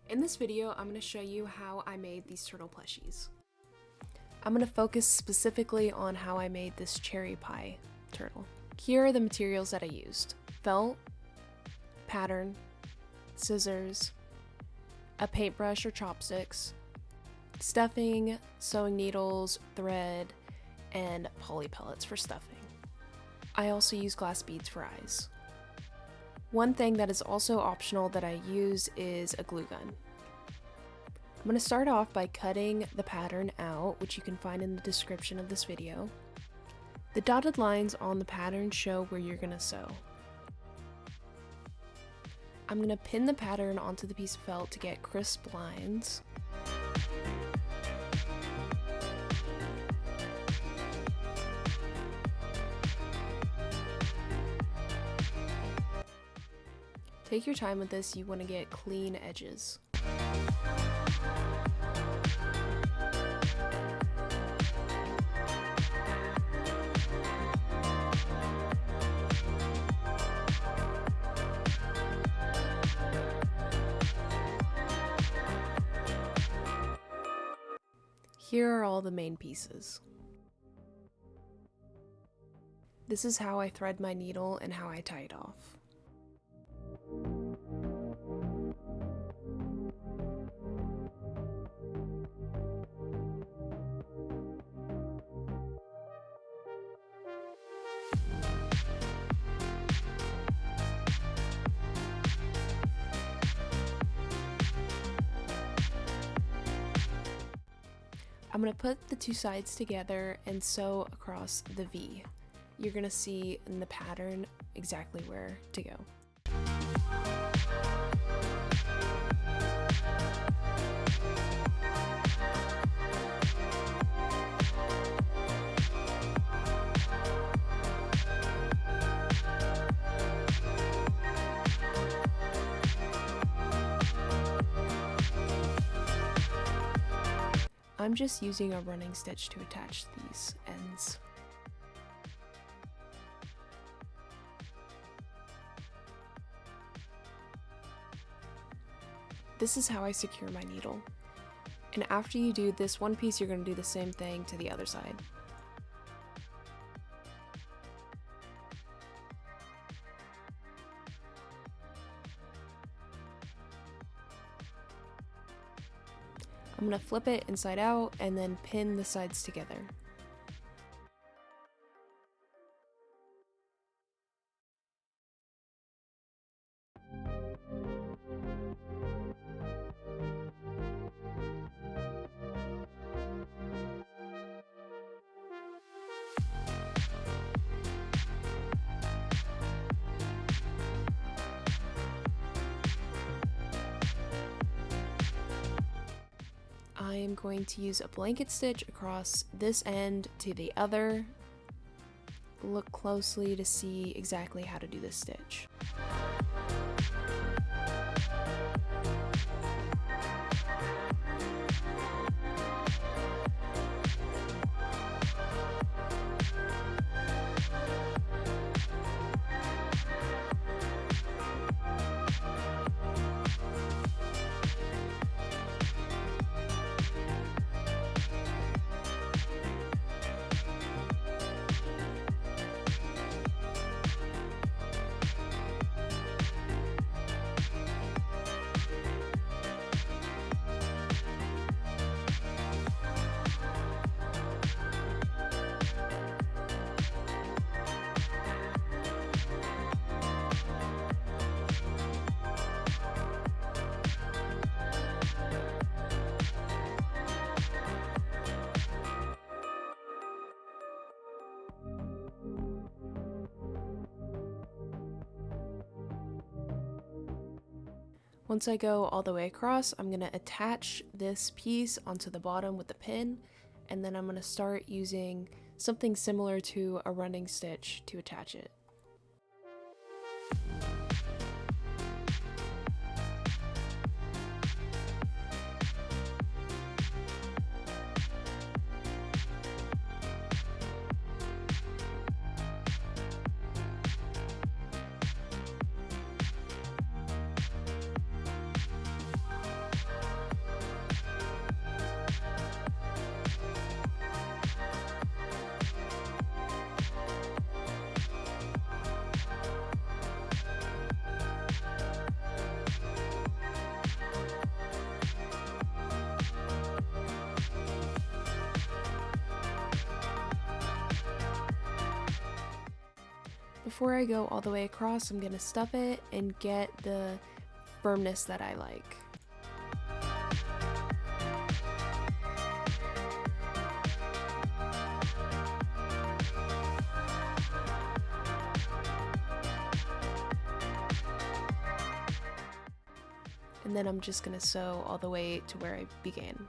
In this video, I'm going to show you how I made these turtle plushies. I'm going to focus specifically on how I made this cherry pie turtle. Here are the materials that I used: felt, pattern, scissors, a paintbrush or chopsticks, stuffing, sewing needles, thread, and poly pellets for stuffing. I also use glass beads for eyes. One thing that is also optional that I use is a glue gun. I'm going to start off by cutting the pattern out, which you can find in the description of this video. The dotted lines on the pattern show where you're going to sew. I'm going to pin the pattern onto the piece of felt to get crisp lines. Take your time with this, you want to get clean edges. Here are all the main pieces. This is how I thread my needle and how I tie it off. I'm going to put the two sides together and sew across the V. You're going to see in the pattern exactly where to go. I'm just using a running stitch to attach these ends. This is how I secure my needle. And after you do this one piece, you're going to do the same thing to the other side. I'm going to flip it inside out and then pin the sides together. I am going to use a blanket stitch across this end to the other. Look closely to see exactly how to do this stitch. Once I go all the way across, I'm going to attach this piece onto the bottom with the pin, and then I'm going to start using something similar to a running stitch to attach it. Before I go all the way across, I'm gonna stuff it and get the firmness that I like. And then I'm just gonna sew all the way to where I began.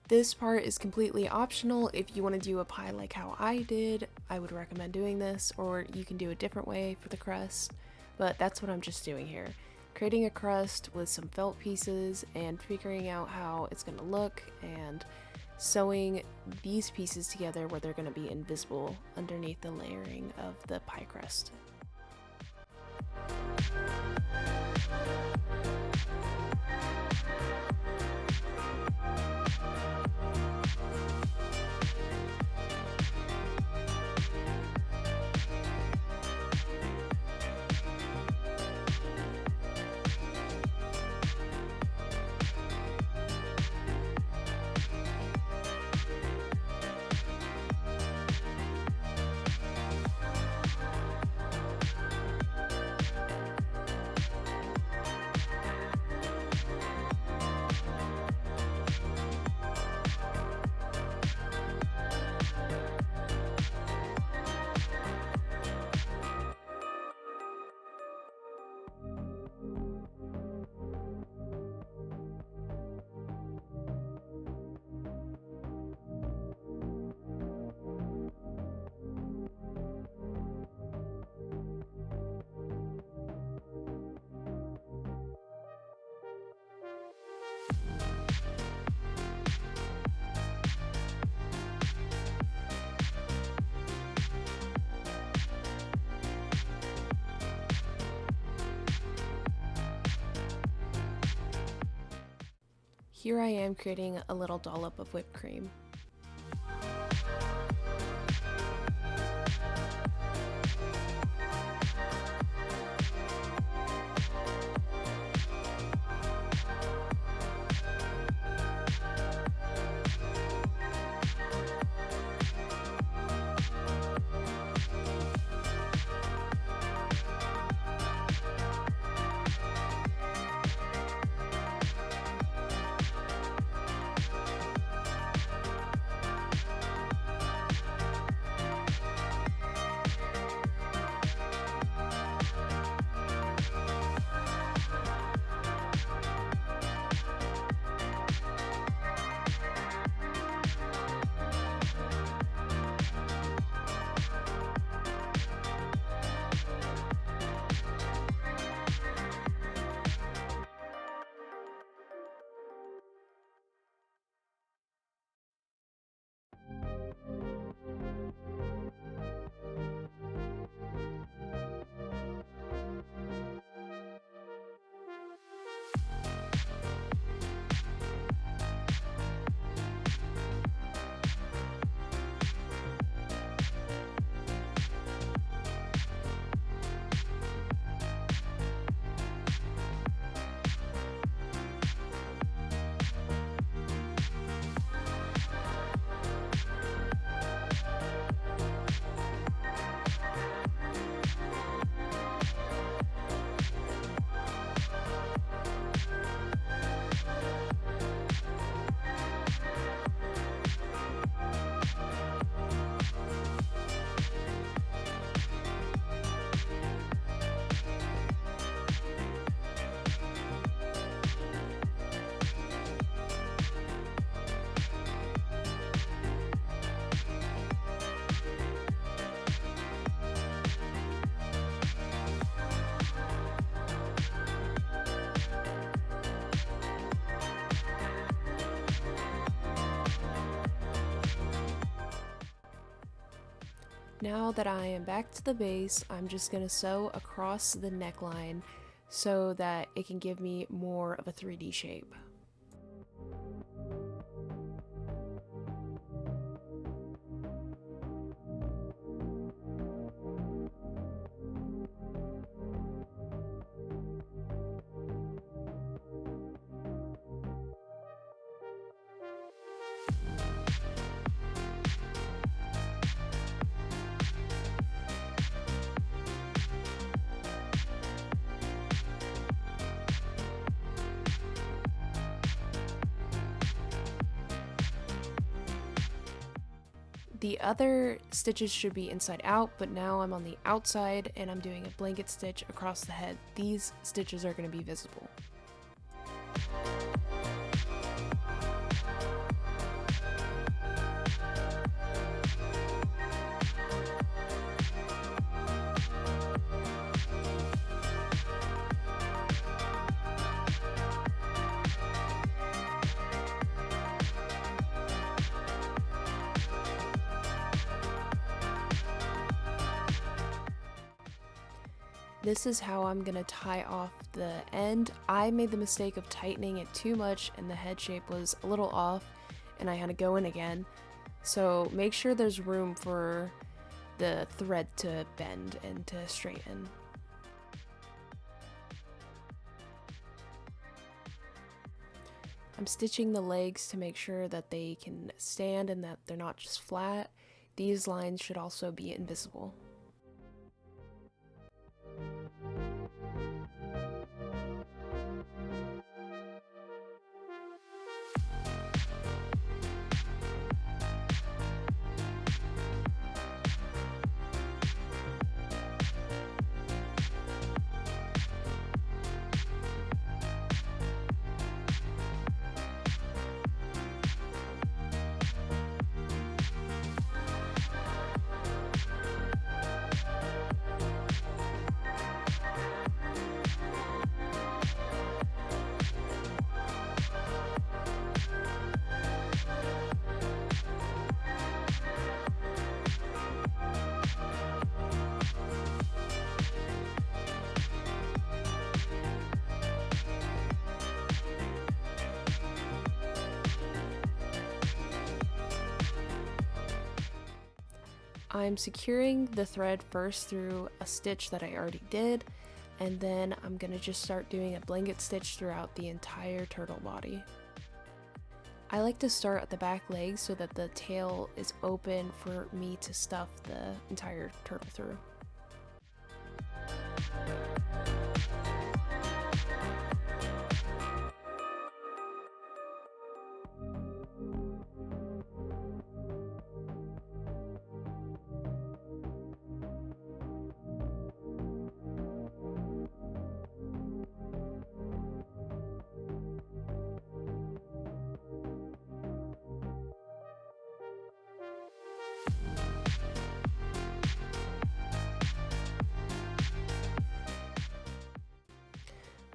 This part is completely optional. If you want to do a pie like how I did, I would recommend doing this, or you can do a different way for the crust, but that's what I'm just doing here. Creating a crust with some felt pieces and figuring out how it's going to look and sewing these pieces together where they're going to be invisible underneath the layering of the pie crust. Here I am creating a little dollop of whipped cream. Now that I am back to the base, I'm just going to sew across the neckline so that it can give me more of a 3D shape. The other stitches should be inside out, but now I'm on the outside and I'm doing a blanket stitch across the head. These stitches are going to be visible. This is how I'm gonna tie off the end. I made the mistake of tightening it too much and the head shape was a little off and I had to go in again. So make sure there's room for the thread to bend and to straighten. I'm stitching the legs to make sure that they can stand and that they're not just flat. These lines should also be invisible. I'm securing the thread first through a stitch that I already did, and then I'm gonna just start doing a blanket stitch throughout the entire turtle body. I like to start at the back leg so that the tail is open for me to stuff the entire turtle through.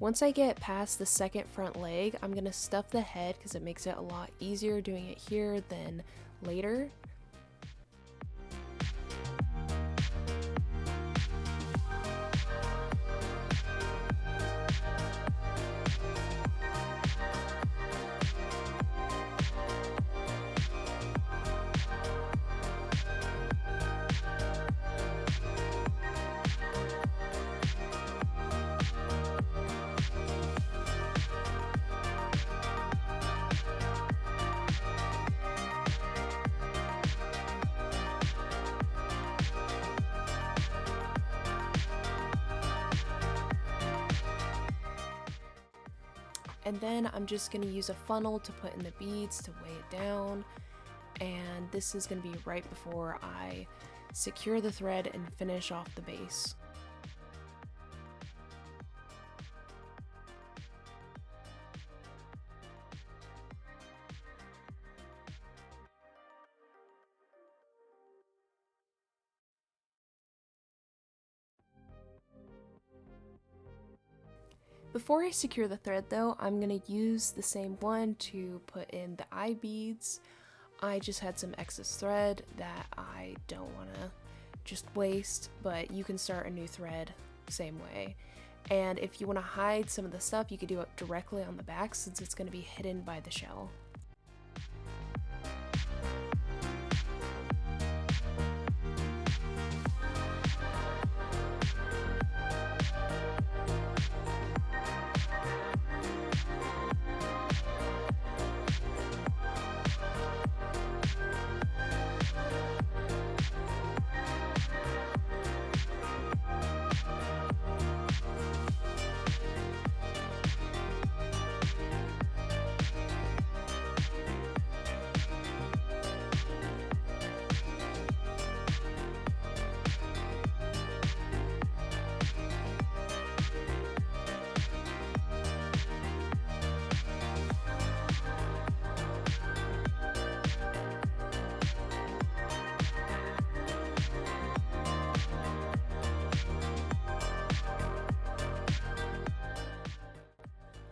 Once I get past the second front leg, I'm going to stuff the head because it makes it a lot easier doing it here than later. And then I'm just going to use a funnel to put in the beads to weigh it down. And this is going to be right before I secure the thread and finish off the base. Before I secure the thread though, I'm going to use the same one to put in the eye beads. I just had some excess thread that I don't want to just waste, but you can start a new thread same way. And if you want to hide some of the stuff, you could do it directly on the back since it's going to be hidden by the shell.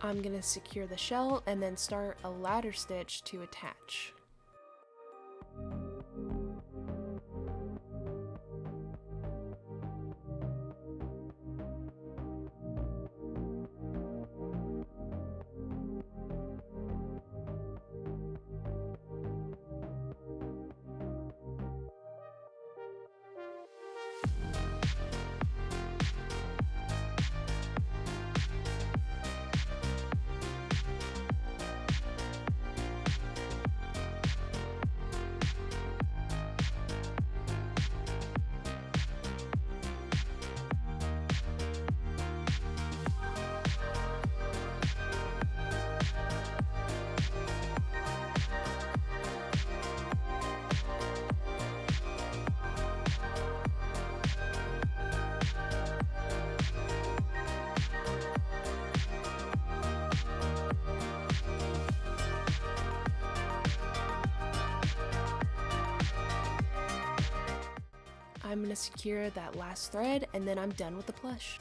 I'm going to secure the shell and then start a ladder stitch to attach. I'm going to secure that last thread and then I'm done with the plush.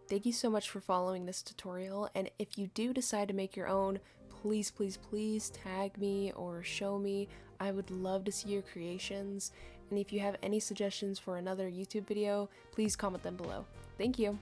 Thank you so much for following this tutorial, and if you do decide to make your own, please, please, please tag me or show me. I would love to see your creations, and if you have any suggestions for another YouTube video, please comment them below. Thank you!